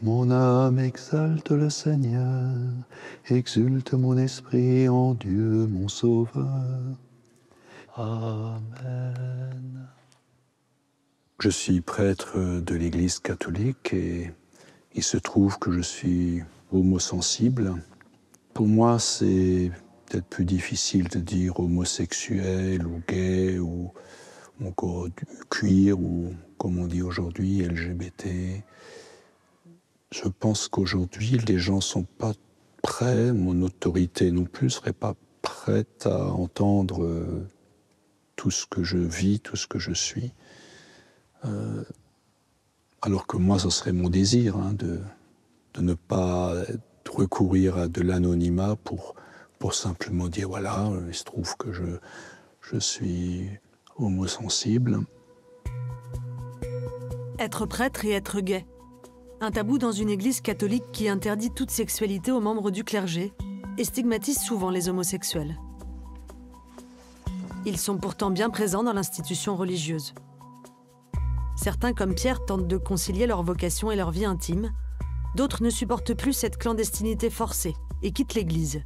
Mon âme exalte le Seigneur, exulte mon esprit en Dieu mon Sauveur. Amen. Je suis prêtre de l'Église catholique et il se trouve que je suis homosensible. Pour moi, c'est peut-être plus difficile de dire homosexuel ou gay ou encore queer ou, comme on dit aujourd'hui, LGBT. Je pense qu'aujourd'hui, les gens ne sont pas prêts, mon autorité non plus ne serait pas prête à entendre tout ce que je vis, tout ce que je suis. Alors que moi, ce serait mon désir de ne pas recourir à de l'anonymat pour simplement dire voilà, il se trouve que je suis homosensible. Être prêtre et être gay. Un tabou dans une église catholique qui interdit toute sexualité aux membres du clergé et stigmatise souvent les homosexuels. Ils sont pourtant bien présents dans l'institution religieuse. Certains, comme Pierre, tentent de concilier leur vocation et leur vie intime. D'autres ne supportent plus cette clandestinité forcée et quittent l'église.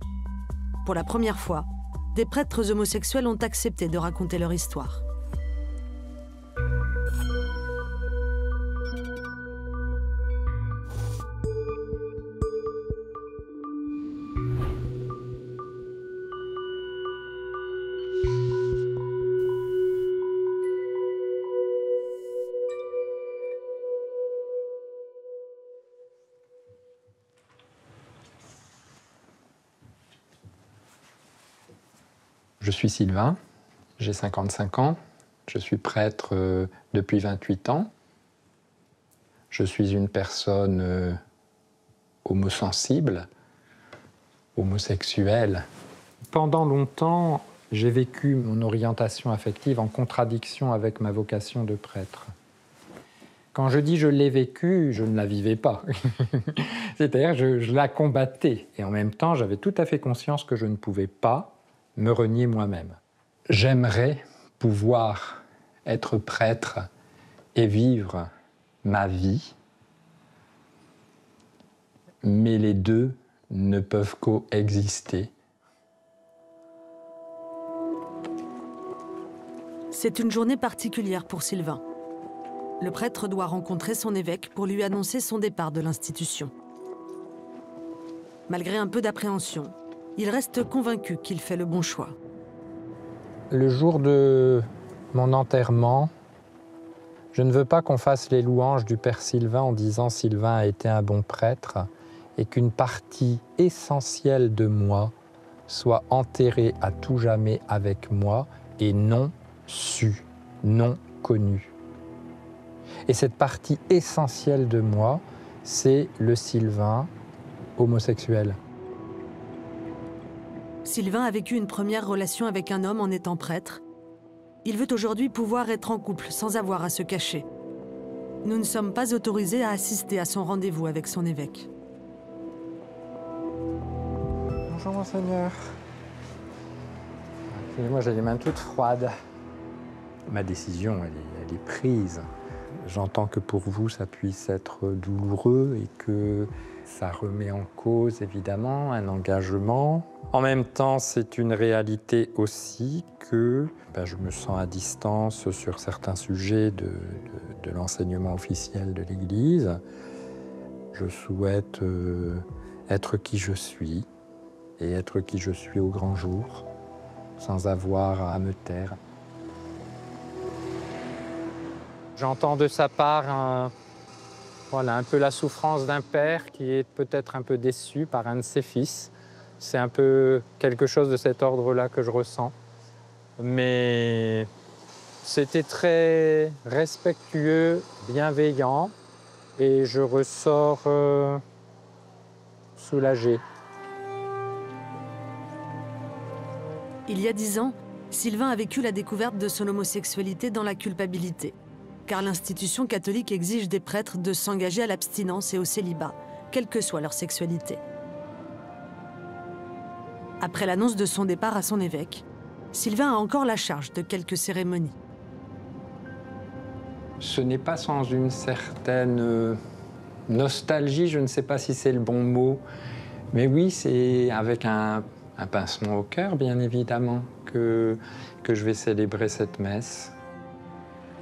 Pour la première fois, des prêtres homosexuels ont accepté de raconter leur histoire. Je suis Sylvain, j'ai 55 ans, je suis prêtre depuis 28 ans. Je suis une personne homosensible, homosexuelle. Pendant longtemps, j'ai vécu mon orientation affective en contradiction avec ma vocation de prêtre. Quand je dis je l'ai vécue, je ne la vivais pas. C'est-à-dire je la combattais. Et en même temps, j'avais tout à fait conscience que je ne pouvais pas me renier moi-même. J'aimerais pouvoir être prêtre et vivre ma vie, mais les deux ne peuvent coexister. C'est une journée particulière pour Sylvain. Le prêtre doit rencontrer son évêque pour lui annoncer son départ de l'institution. Malgré un peu d'appréhension, il reste convaincu qu'il fait le bon choix. Le jour de mon enterrement, je ne veux pas qu'on fasse les louanges du Père Sylvain en disant « Sylvain a été un bon prêtre » et qu'une partie essentielle de moi soit enterrée à tout jamais avec moi et non su, non connu. Et cette partie essentielle de moi, c'est le Sylvain homosexuel. Sylvain a vécu une première relation avec un homme en étant prêtre. Il veut aujourd'hui pouvoir être en couple sans avoir à se cacher. Nous ne sommes pas autorisés à assister à son rendez-vous avec son évêque. Bonjour monseigneur. Excusez-moi, j'ai les mains toutes froides. Ma décision, elle est prise. J'entends que pour vous, ça puisse être douloureux et que ça remet en cause, évidemment, un engagement. En même temps, c'est une réalité aussi que je me sens à distance sur certains sujets de l'enseignement officiel de l'Église. Je souhaite être qui je suis et être qui je suis au grand jour, sans avoir à me taire. J'entends de sa part un peu la souffrance d'un père qui est peut-être un peu déçu par un de ses fils. C'est un peu quelque chose de cet ordre-là que je ressens. Mais c'était très respectueux, bienveillant, et je ressors soulagé. Il y a 10 ans, Sylvain a vécu la découverte de son homosexualité dans la culpabilité. Car l'institution catholique exige des prêtres de s'engager à l'abstinence et au célibat, quelle que soit leur sexualité. Après l'annonce de son départ à son évêque, Sylvain a encore la charge de quelques cérémonies. Ce n'est pas sans une certaine nostalgie, je ne sais pas si c'est le bon mot, mais oui, c'est avec un pincement au cœur, bien évidemment, que je vais célébrer cette messe.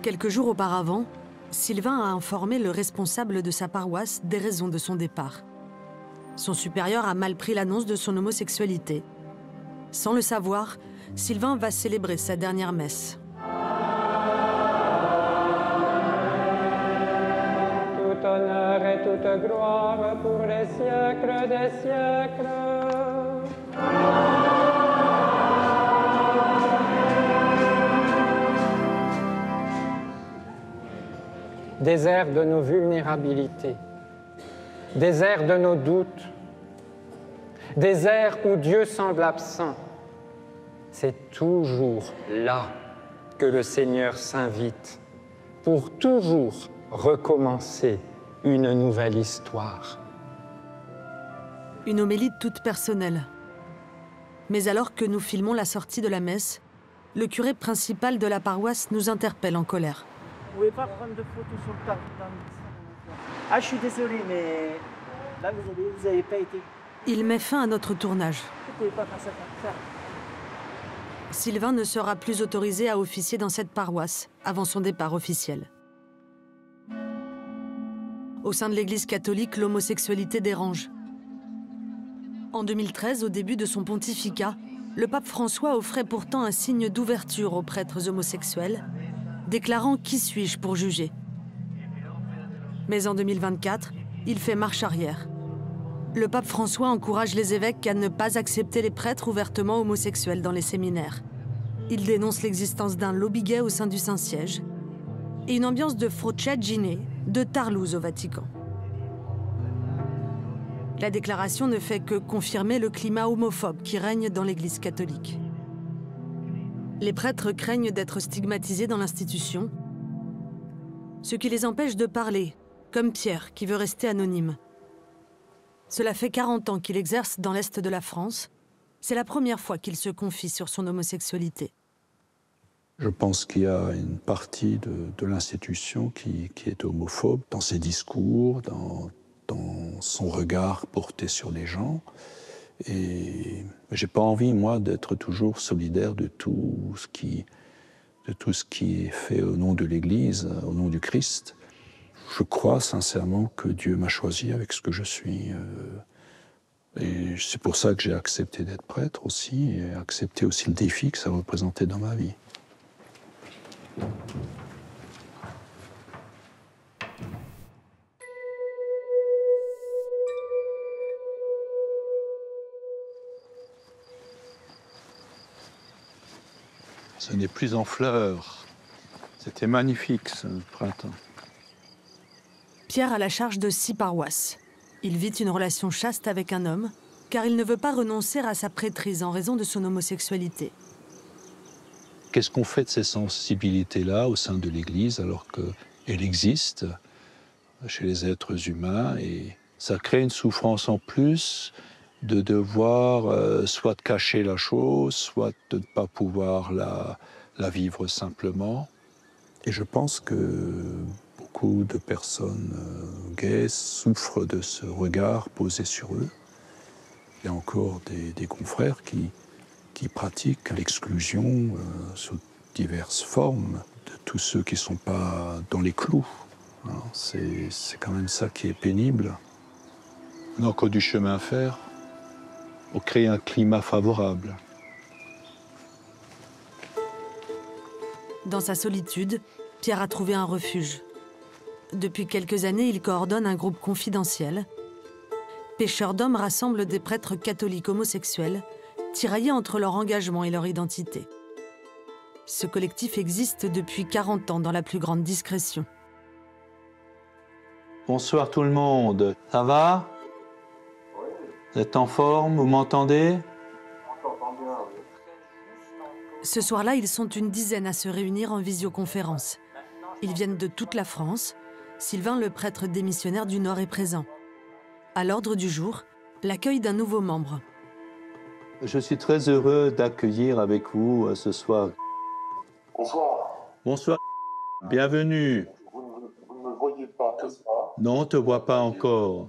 Quelques jours auparavant, Sylvain a informé le responsable de sa paroisse des raisons de son départ. Son supérieur a mal pris l'annonce de son homosexualité. Sans le savoir, Sylvain va célébrer sa dernière messe. Tout honneur et toute gloire pour les siècles des siècles. Des airs de nos vulnérabilités, des airs de nos doutes, des airs où Dieu semble absent. C'est toujours là que le Seigneur s'invite pour toujours recommencer une nouvelle histoire. Une homélie toute personnelle. Mais alors que nous filmons la sortie de la messe, le curé principal de la paroisse nous interpelle en colère. Vous ne pouvez pas prendre de photos sur le tas. Ah, je suis désolé, mais là, vous n'avez pas été. Il met fin à notre tournage. Vous ne pouvez pas faire ça comme ça. Sylvain ne sera plus autorisé à officier dans cette paroisse avant son départ officiel. Au sein de l'Église catholique, l'homosexualité dérange. En 2013, au début de son pontificat, le pape François offrait pourtant un signe d'ouverture aux prêtres homosexuels, déclarant « Qui suis-je pour juger ?» Mais en 2024, il fait marche arrière. Le pape François encourage les évêques à ne pas accepter les prêtres ouvertement homosexuels dans les séminaires. Il dénonce l'existence d'un lobby gay au sein du Saint-Siège et une ambiance de frocciagine, de tarlouse au Vatican. La déclaration ne fait que confirmer le climat homophobe qui règne dans l'Église catholique. Les prêtres craignent d'être stigmatisés dans l'institution, ce qui les empêche de parler, comme Pierre, qui veut rester anonyme. Cela fait 40 ans qu'il exerce dans l'Est de la France. C'est la première fois qu'il se confie sur son homosexualité. Je pense qu'il y a une partie de l'institution qui est homophobe dans ses discours, dans son regard porté sur les gens. Et j'ai pas envie, moi, d'être toujours solidaire de tout ce qui est fait au nom de l'Église, au nom du Christ. Je crois sincèrement que Dieu m'a choisi avec ce que je suis. Et c'est pour ça que j'ai accepté d'être prêtre aussi, et accepté aussi le défi que ça représentait dans ma vie. Ce n'est plus en fleurs. C'était magnifique ce printemps. Pierre a la charge de 6 paroisses. Il vit une relation chaste avec un homme, car il ne veut pas renoncer à sa prêtrise en raison de son homosexualité. Qu'est-ce qu'on fait de ces sensibilités-là au sein de l'Église alors qu'elle existe chez les êtres humains et ça crée une souffrance en plus de devoir soit de cacher la chose, soit de ne pas pouvoir la vivre simplement. Et je pense que beaucoup de personnes gays souffrent de ce regard posé sur eux. Il y a encore des confrères qui pratiquent l'exclusion sous diverses formes de tous ceux qui ne sont pas dans les clous. Hein, c'est quand même ça qui est pénible. On a encore du chemin à faire pour créer un climat favorable. Dans sa solitude, Pierre a trouvé un refuge. Depuis quelques années, il coordonne un groupe confidentiel. Pêcheurs d'hommes rassemble des prêtres catholiques homosexuels, tiraillés entre leur engagement et leur identité. Ce collectif existe depuis 40 ans dans la plus grande discrétion. Bonsoir tout le monde, ça va? Vous êtes en forme, vous m'entendez? Ce soir-là, ils sont une dizaine à se réunir en visioconférence. Ils viennent de toute la France. Sylvain, le prêtre démissionnaire du Nord, est présent. À l'ordre du jour, l'accueil d'un nouveau membre. Je suis très heureux d'accueillir avec vous ce soir. Bonsoir. Bonsoir, bienvenue. Vous ne me voyez voyez pas, n'est-ce pas? Non, on ne te voit pas encore.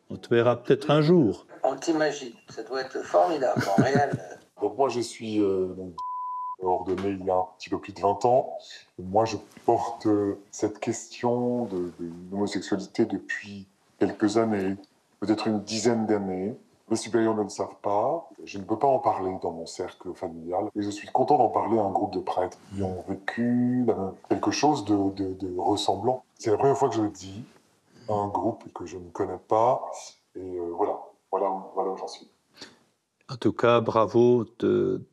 On te verra peut-être un jour. On t'imagine, ça doit être formidable, en réel. Donc moi, je suis donc, ordonné il y a un petit peu plus de 20 ans. Moi, je porte cette question de l'homosexualité depuis quelques années, peut-être une dizaine d'années. Les supérieurs ne le savent pas. Je ne peux pas en parler dans mon cercle familial. Et je suis content d'en parler à un groupe de prêtres qui ont vécu quelque chose de ressemblant. C'est la première fois que je le dis à un groupe que je ne connais pas. Et voilà où j'en suis. En tout cas, bravo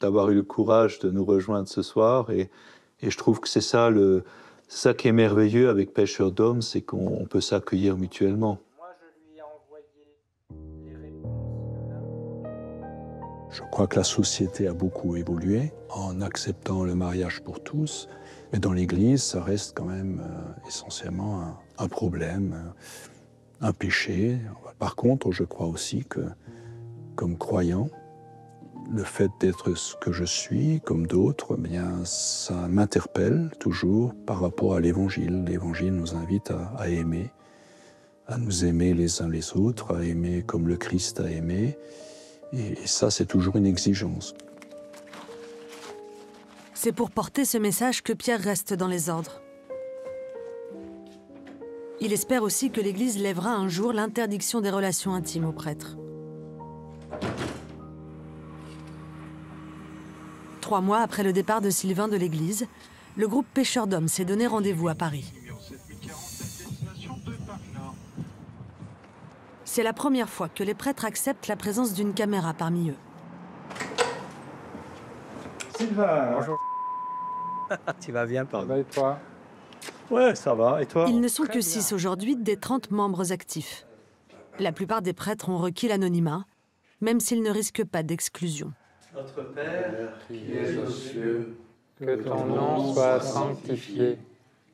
d'avoir eu le courage de nous rejoindre ce soir. Et je trouve que c'est ça qui est merveilleux avec Pêcheurs d'Hommes, c'est qu'on peut s'accueillir mutuellement. Moi, je lui ai envoyé les réponses. Je crois que la société a beaucoup évolué en acceptant le mariage pour tous. Mais dans l'Église, ça reste quand même essentiellement un problème, un péché. Par contre, je crois aussi que, comme croyant, le fait d'être ce que je suis, comme d'autres, eh bien, ça m'interpelle toujours par rapport à l'Évangile. L'Évangile nous invite à aimer, à nous aimer les uns les autres, à aimer comme le Christ a aimé. Et ça, c'est toujours une exigence. C'est pour porter ce message que Pierre reste dans les ordres. Il espère aussi que l'Église lèvera un jour l'interdiction des relations intimes aux prêtres. 3 mois après le départ de Sylvain de l'Église, le groupe Pêcheurs d'Hommes s'est donné rendez-vous à Paris. C'est la première fois que les prêtres acceptent la présence d'une caméra parmi eux. Sylvain, Bonjour. tu vas bien, Ça pardon. va et toi? Ouais, ça va. Et toi? Ils ne sont que 6 aujourd'hui des 30 membres actifs. La plupart des prêtres ont requis l'anonymat, même s'ils ne risquent pas d'exclusion. Notre Père, Qui es aux cieux, que ton nom soit sanctifié,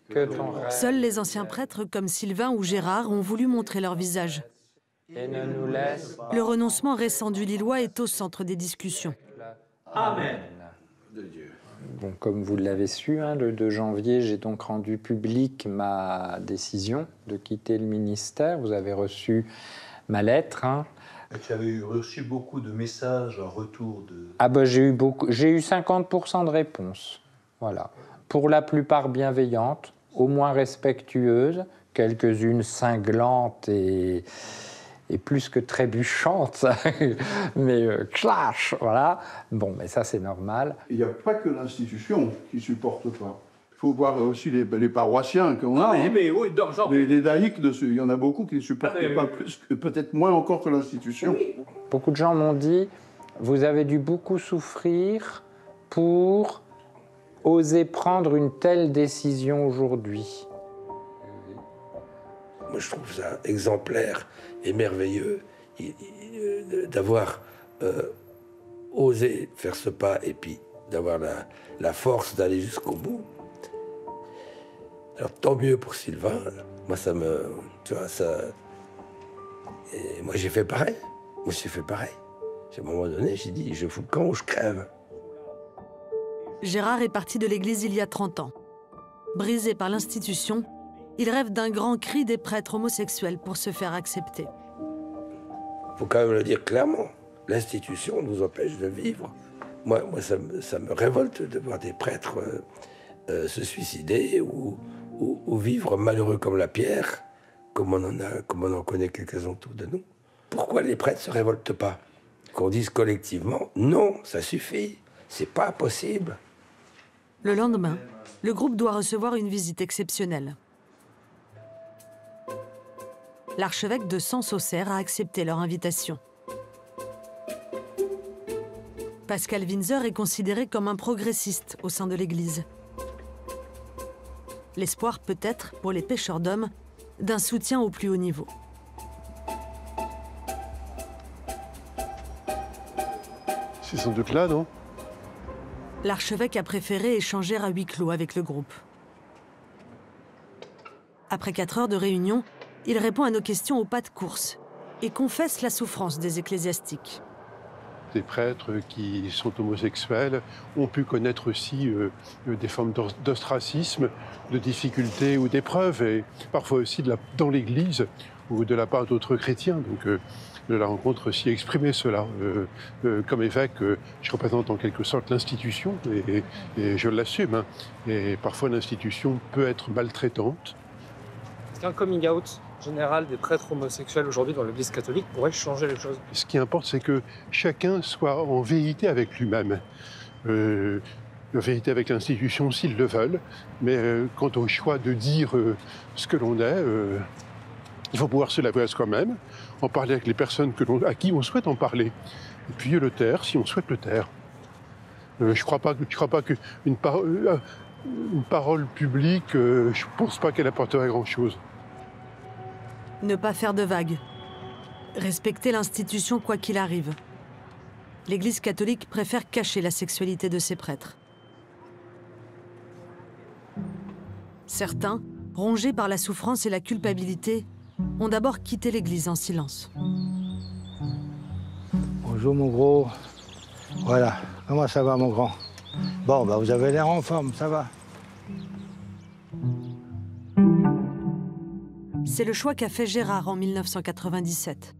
que ton règne Seuls les anciens prêtres comme Sylvain ou Gérard ont voulu montrer leur visage. et ne nous laisse pas. Le renoncement récent du Lillois est au centre des discussions. Amen. Bon, comme vous l'avez su, le 2 janvier, j'ai donc rendu publique ma décision de quitter le ministère. Vous avez reçu ma lettre. Et tu avais reçu beaucoup de messages en retour de... Ah ben, j'ai eu 50% de réponses. Voilà. Pour la plupart bienveillantes, au moins respectueuses, quelques-unes cinglantes et plus que trébuchantes, mais clash, voilà. Bon, mais ça c'est normal. Il n'y a pas que l'institution qui ne supporte pas. Il faut voir aussi les paroissiens qu'on a. Ah, mais oui, genre... Les laïcs, il y en a beaucoup qui ne supportent pas plus, peut-être moins encore que l'institution. Beaucoup de gens m'ont dit, vous avez dû beaucoup souffrir pour oser prendre une telle décision aujourd'hui. Moi, je trouve ça exemplaire et merveilleux d'avoir osé faire ce pas et puis d'avoir la force d'aller jusqu'au bout. Alors, tant mieux pour Sylvain. Moi, ça me... Tu vois, ça... Et moi, j'ai fait pareil. À un moment donné, j'ai dit, je fous le camp ou je crève. Gérard est parti de l'Église il y a 30 ans. Brisé par l'institution, il rêve d'un grand cri des prêtres homosexuels pour se faire accepter. Il faut quand même le dire clairement. L'institution nous empêche de vivre. Moi ça me révolte de voir des prêtres se suicider ou vivre malheureux comme la pierre, comme on en connaît quelques-uns autour de nous. Pourquoi les prêtres ne se révoltent pas? Qu'on dise collectivement, non, ça suffit, c'est pas possible. Le lendemain, le groupe doit recevoir une visite exceptionnelle. L'archevêque de Sens-Auxerre a accepté leur invitation. Pascal Winzer est considéré comme un progressiste au sein de l'Église. L'espoir peut-être, pour les Pêcheurs d'Hommes, d'un soutien au plus haut niveau. C'est sans doute là, non? L'archevêque a préféré échanger à huis clos avec le groupe. Après 4 heures de réunion, il répond à nos questions au pas de course et confesse la souffrance des ecclésiastiques. des prêtres qui sont homosexuels ont pu connaître aussi des formes d'ostracisme, de difficultés ou d'épreuves, et parfois aussi dans l'Église ou de la part d'autres chrétiens. Donc de la rencontre aussi exprimer cela. Comme évêque, je représente en quelque sorte l'institution, et je l'assume. Hein. Et parfois l'institution peut être maltraitante. Est-ce qu'un coming out général des prêtres homosexuels aujourd'hui dans l'Église catholique pourrait changer les choses? Ce qui importe, c'est que chacun soit en vérité avec lui-même. La vérité avec l'institution s'ils le veulent, mais quant au choix de dire ce que l'on est, il faut pouvoir se l'avouer à soi-même, en parler avec les personnes à qui on souhaite en parler, et puis le taire si on souhaite le taire. Je ne crois pas qu'une parole publique, je ne pense pas qu'elle apporterait grand-chose. Ne pas faire de vagues. Respecter l'institution quoi qu'il arrive. L'Église catholique préfère cacher la sexualité de ses prêtres. Certains, rongés par la souffrance et la culpabilité, ont d'abord quitté l'Église en silence. Bonjour mon gros. Voilà, comment ça va mon grand? Bon, bah vous avez l'air en forme, ça va. C'est le choix qu'a fait Gérard en 1997.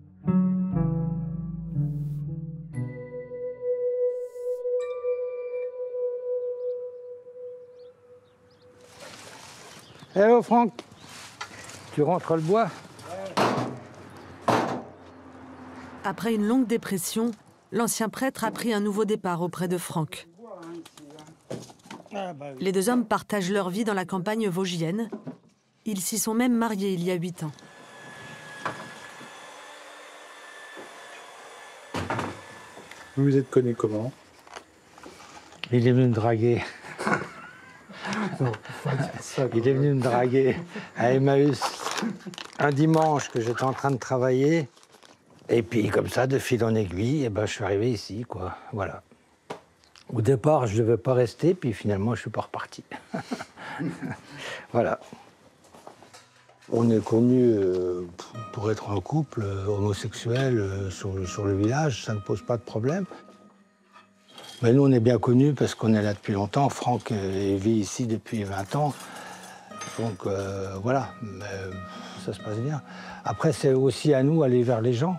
Hello Franck, tu rentres le bois? Après une longue dépression, l'ancien prêtre a pris un nouveau départ auprès de Franck. Les deux hommes partagent leur vie dans la campagne vosgienne. Ils s'y sont même mariés il y a 8 ans. Vous vous êtes connus comment? Il est venu me draguer. Il est venu me draguer à Emmaüs un dimanche que j'étais en train de travailler. Et puis comme ça, de fil en aiguille, je suis arrivé ici, quoi. Voilà. Au départ, je ne devais pas rester, puis finalement, je ne suis pas reparti. Voilà. On est connus pour être un couple homosexuel sur le village, ça ne pose pas de problème. Mais nous, on est bien connus parce qu'on est là depuis longtemps. Franck vit ici depuis 20 ans. Donc voilà, mais ça se passe bien. Après, c'est aussi à nous d'aller vers les gens.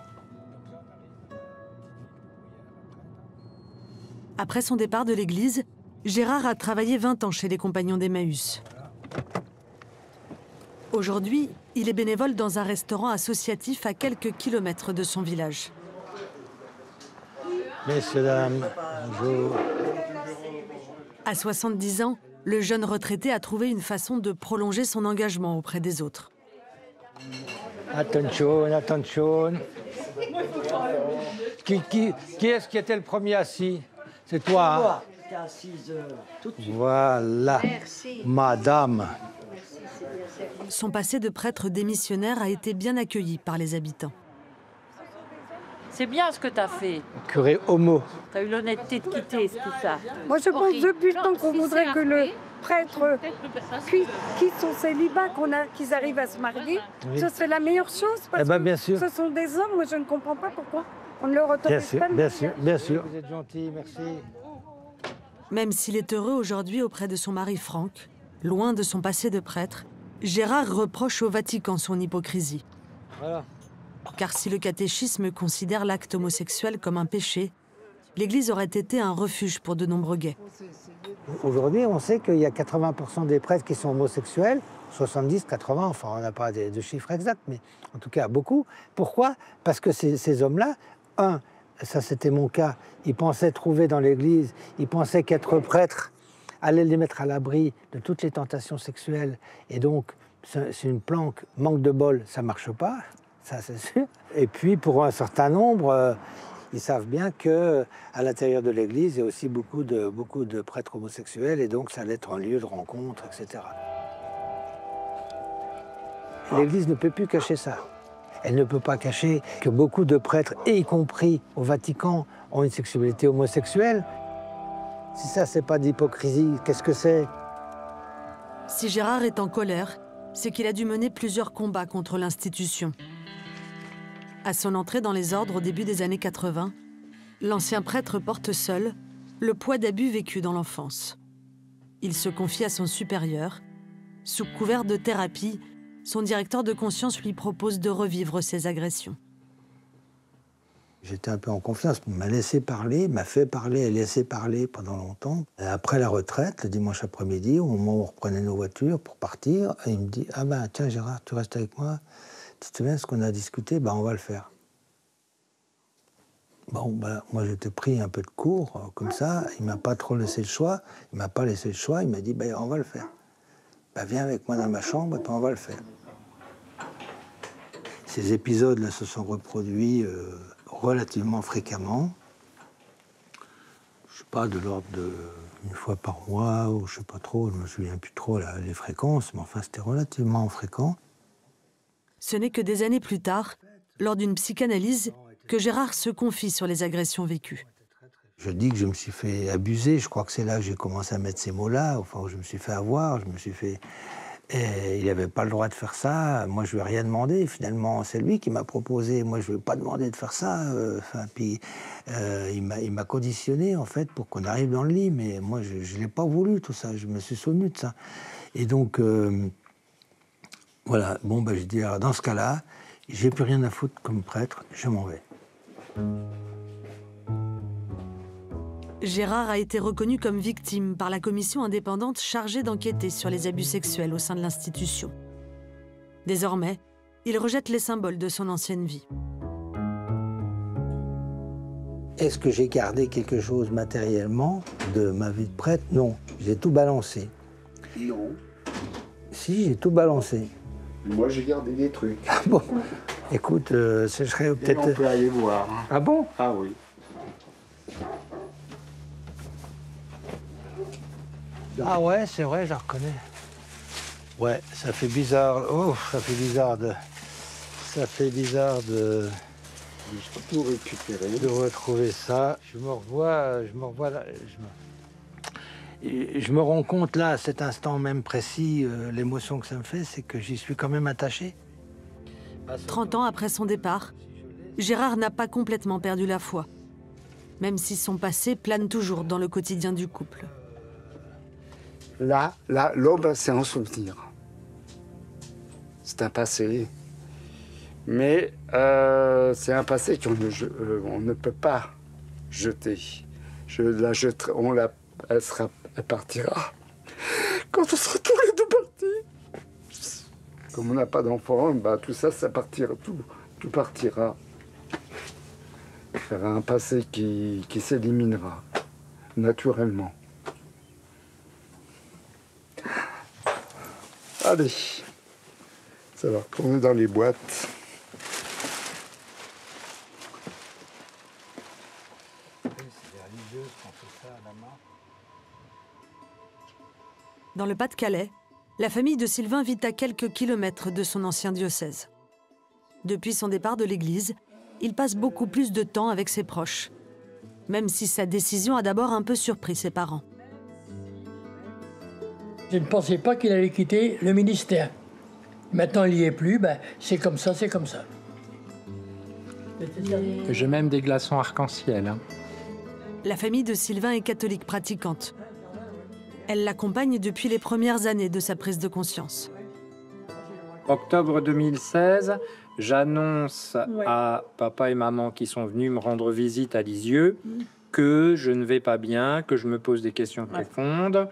Après son départ de l'église, Gérard a travaillé 20 ans chez les Compagnons d'Emmaüs. Aujourd'hui, il est bénévole dans un restaurant associatif à quelques kilomètres de son village. Messieurs, dames, bonjour. À 70 ans, le jeune retraité a trouvé une façon de prolonger son engagement auprès des autres. Attention, attention. Qui est-ce qui était le premier assis? C'est toi, hein? Voilà. Merci. Madame. Son passé de prêtre démissionnaire a été bien accueilli par les habitants. C'est bien ce que tu as fait. Curé homo. Tu as eu l'honnêteté de quitter tout ça. Moi, je pense depuis le temps qu'on voudrait que le prêtre quitte son célibat, qu'ils arrivent à se marier. Oui. Ce serait la meilleure chose parce bien sûr. Que ce sont des hommes. Moi, je ne comprends pas pourquoi on ne leur autorise pas. Bien sûr, bien sûr. Vous êtes gentil, merci. Même s'il est heureux aujourd'hui auprès de son mari Franck, loin de son passé de prêtre, Gérard reproche au Vatican son hypocrisie. Voilà. Car si le catéchisme considère l'acte homosexuel comme un péché, l'Église aurait été un refuge pour de nombreux gays. Aujourd'hui, on sait qu'il y a 80% des prêtres qui sont homosexuels, 70, 80, enfin on n'a pas de chiffres exacts, mais en tout cas beaucoup. Pourquoi? Parce que ces hommes-là, ça c'était mon cas, ils pensaient trouver dans l'Église, ils pensaient qu'être prêtre allait les mettre à l'abri de toutes les tentations sexuelles. Et donc, c'est une planque, manque de bol, ça ne marche pas, ça c'est sûr. Et puis, pour un certain nombre, ils savent bien qu'à l'intérieur de l'Église, il y a aussi beaucoup de prêtres homosexuels, et donc ça allait être un lieu de rencontre, etc. L'Église ne peut plus cacher ça. Elle ne peut pas cacher que beaucoup de prêtres, et y compris au Vatican, ont une sexualité homosexuelle. Si ça, c'est pas d'hypocrisie, qu'est-ce que c'est? Si Gérard est en colère, c'est qu'il a dû mener plusieurs combats contre l'institution. À son entrée dans les ordres au début des années 80, l'ancien prêtre porte seul le poids d'abus vécus dans l'enfance. Il se confie à son supérieur. Sous couvert de thérapie, son directeur de conscience lui propose de revivre ses agressions. J'étais un peu en confiance. Il m'a laissé parler, m'a fait parler et laissé parler pendant longtemps. Après la retraite, le dimanche après-midi, au moment où on reprenait nos voitures pour partir, il me dit « Ah ben tiens Gérard, tu restes avec moi. Tu te souviens de ce qu'on a discuté? Ben on va le faire. » Bon, ben, moi j'étais pris un peu de cours, comme ça. Il m'a pas trop laissé le choix. Il m'a pas laissé le choix. Il m'a dit ben, « On va le faire. Ben, viens avec moi dans ma chambre et puis on va le faire. » Ces épisodes-là se sont reproduits relativement fréquemment. Je sais pas, de l'ordre d'une fois par mois, ou je sais pas trop, je me souviens plus trop les fréquences, mais enfin c'était relativement fréquent. Ce n'est que des années plus tard, lors d'une psychanalyse, que Gérard se confie sur les agressions vécues. Je dis que je me suis fait abuser, je crois que c'est là que j'ai commencé à mettre ces mots-là, enfin où je me suis fait avoir, je me suis fait... Et il n'avait pas le droit de faire ça. Moi, je lui ai rien demandé. Finalement, c'est lui qui m'a proposé. Moi, je ne lui ai pas demandé de faire ça. Puis, il m'a conditionné, en fait, pour qu'on arrive dans le lit. Mais moi, je ne l'ai pas voulu, tout ça. Je me suis souvenu de ça. Et donc, voilà. Bon, ben, je dis, alors, dans ce cas-là, j'ai plus rien à foutre comme prêtre. Je m'en vais. Gérard a été reconnu comme victime par la commission indépendante chargée d'enquêter sur les abus sexuels au sein de l'institution. Désormais, il rejette les symboles de son ancienne vie. Est-ce que j'ai gardé quelque chose matériellement de ma vie de prêtre? Non, j'ai tout balancé. Non. Si, j'ai tout balancé. Moi, j'ai gardé des trucs. Ah bon? Écoute, ce serait peut-être... On peut aller voir. Ah bon? Ah oui. Ah ouais, c'est vrai, je la reconnais. Ouais, ça fait bizarre. Oh, ça fait bizarre de... Ça fait bizarre de... Tout récupérer. De retrouver ça. Je me revois là. Je me rends compte là, à cet instant même précis, l'émotion que ça me fait, c'est que j'y suis quand même attaché. 30 ans après son départ, Gérard n'a pas complètement perdu la foi, même si son passé plane toujours dans le quotidien du couple. Là, l'ombre, c'est un souvenir. C'est un passé. Mais c'est un passé qu'on ne peut pas jeter. Je la jetterai, elle partira. Quand on sera tous les deux partis. Comme on n'a pas d'enfants, bah, tout ça, ça partira, tout partira. Il y aura un passé qui s'éliminera, naturellement. Allez, ça va retourner dans les boîtes. Dans le Pas-de-Calais, la famille de Sylvain vit à quelques kilomètres de son ancien diocèse. Depuis son départ de l'église, il passe beaucoup plus de temps avec ses proches, même si sa décision a d'abord un peu surpris ses parents. Je ne pensais pas qu'il allait quitter le ministère. Maintenant, il n'y est plus, ben, c'est comme ça, c'est comme ça. J'ai même des glaçons arc-en-ciel. Hein. La famille de Sylvain est catholique pratiquante. Elle l'accompagne depuis les premières années de sa prise de conscience. Octobre 2016, j'annonce à papa et maman qui sont venus me rendre visite à Lisieux que je ne vais pas bien, que je me pose des questions profondes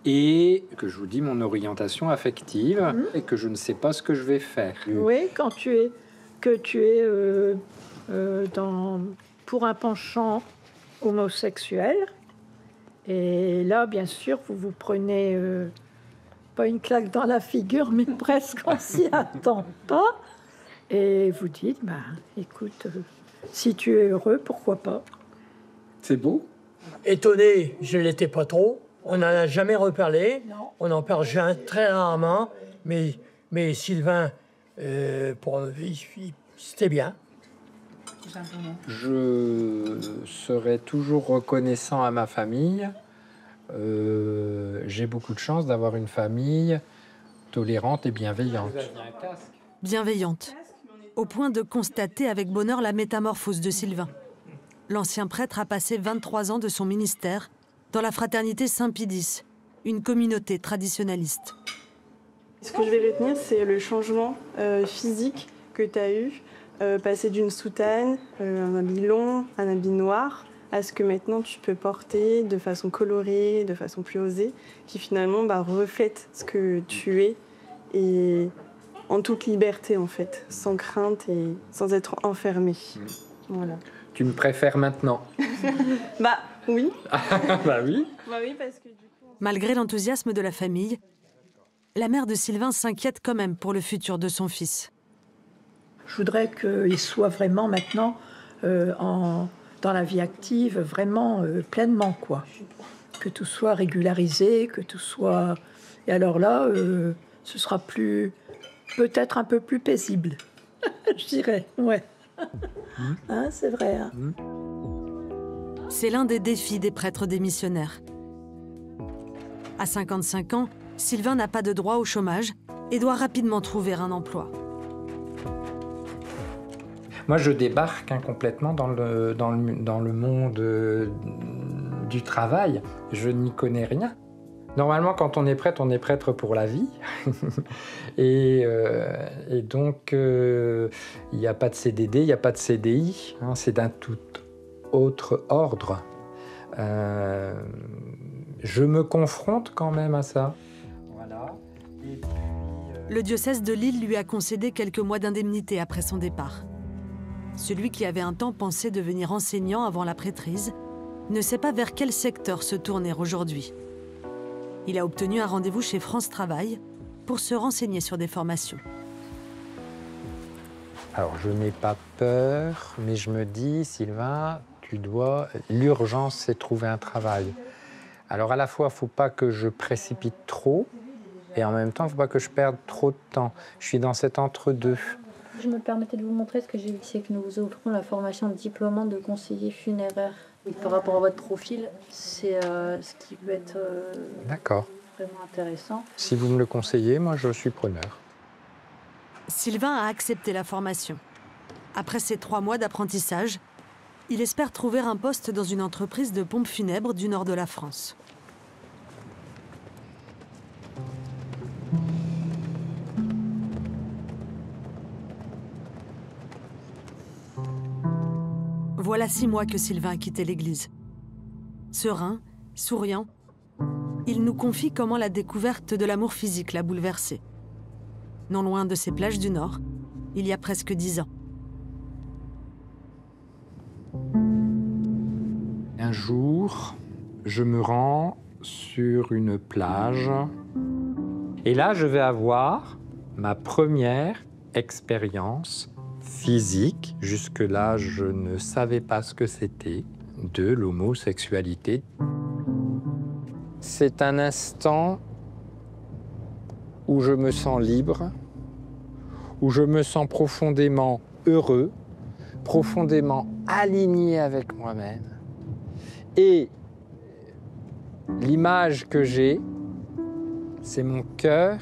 et que je vous dis mon orientation affective et que je ne sais pas ce que je vais faire. Oui, quand tu es pour un penchant homosexuel. Et là, bien sûr, vous vous prenez pas une claque dans la figure, mais presque on s'y attend pas. Et vous dites, bah, écoute, si tu es heureux, pourquoi pas? C'est beau. Étonné, je ne l'étais pas trop. On n'en a jamais reparlé. Non. On en parle très rarement. Mais Sylvain, c'était bien. Je serai toujours reconnaissant à ma famille. J'ai beaucoup de chance d'avoir une famille tolérante et bienveillante. Bienveillante, au point de constater avec bonheur la métamorphose de Sylvain. l'ancien prêtre a passé 23 ans de son ministère dans la fraternité Saint-Pidis, une communauté traditionnaliste. Ce que je vais retenir, c'est le changement physique que tu as eu, passer d'une soutane, un habit long, un habit noir, à ce que maintenant tu peux porter de façon colorée, de façon plus osée, qui finalement reflète ce que tu es et en toute liberté en fait, sans crainte et sans être enfermé. Voilà. Tu me préfères maintenant? Bah oui. Bah oui. Bah oui, parce que du coup... Malgré l'enthousiasme de la famille, la mère de Sylvain s'inquiète quand même pour le futur de son fils. Je voudrais qu'il soit vraiment maintenant dans la vie active, vraiment pleinement, quoi. Que tout soit régularisé, que tout soit... Et alors là, ce sera peut-être un peu plus paisible, je dirais, ouais. Hein, c'est vrai. Hein. C'est l'un des défis des prêtres démissionnaires. À 55 ans, Sylvain n'a pas de droit au chômage et doit rapidement trouver un emploi. Moi, je débarque complètement dans le monde du travail. Je n'y connais rien. Normalement, quand on est prêtre pour la vie. et donc, il n'y a pas de CDD, il n'y a pas de CDI. Hein, c'est d'un tout autre ordre. Je me confronte quand même à ça. Voilà. Et puis, Le diocèse de Lille lui a concédé quelques mois d'indemnité après son départ. Celui qui avait un temps pensé devenir enseignant avant la prêtrise ne sait pas vers quel secteur se tourner aujourd'hui. Il a obtenu un rendez-vous chez France Travail pour se renseigner sur des formations. Alors, je n'ai pas peur, mais je me dis, Sylvain, l'urgence, c'est trouver un travail. Alors, à la fois, il ne faut pas que je précipite trop, et en même temps, il ne faut pas que je perde trop de temps. Je suis dans cet entre-deux. Je me permettais de vous montrer ce que j'ai vu, c'est que nous vous offrons la formation de diplômant de conseiller funéraire. Et par rapport à votre profil, c'est ce qui peut être vraiment intéressant. Si vous me le conseillez, moi, je suis preneur. Sylvain a accepté la formation. Après ses 3 mois d'apprentissage, il espère trouver un poste dans une entreprise de pompes funèbres du nord de la France. Voilà 6 mois que Sylvain a quitté l'église. Serein, souriant, il nous confie comment la découverte de l'amour physique l'a bouleversé. Non loin de ces plages du Nord, il y a presque 10 ans. Un jour, je me rends sur une plage et là, je vais avoir ma première expérience physique. Jusque-là, je ne savais pas ce que c'était de l'homosexualité. C'est un instant où je me sens libre, où je me sens profondément heureux, profondément aligné avec moi-même. Et l'image que j'ai, c'est mon cœur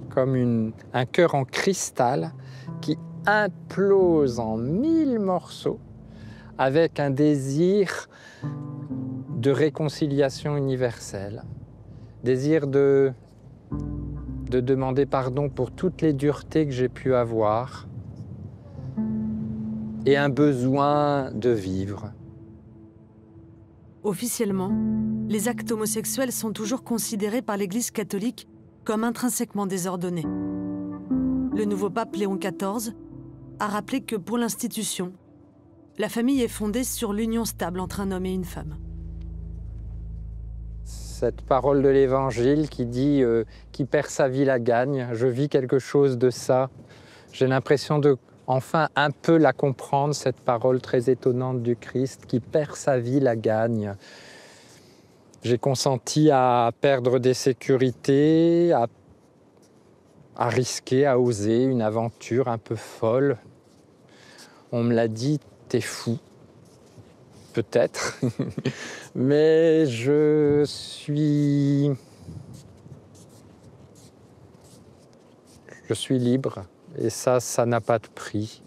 comme un cœur en cristal qui implose en 1000 morceaux avec un désir de réconciliation universelle, désir de demander pardon pour toutes les duretés que j'ai pu avoir et un besoin de vivre. Officiellement, les actes homosexuels sont toujours considérés par l'Église catholique comme intrinsèquement désordonnés. Le nouveau pape Léon XIV a rappelé que pour l'institution, la famille est fondée sur l'union stable entre un homme et une femme. Cette parole de l'Évangile qui dit qui perd sa vie la gagne, je vis quelque chose de ça. J'ai l'impression de enfin un peu la comprendre, cette parole très étonnante du Christ, qui perd sa vie la gagne. J'ai consenti à perdre des sécurités, à risquer, à oser une aventure un peu folle. On me l'a dit, t'es fou. Peut-être. Mais je suis libre. Et ça n'a pas de prix.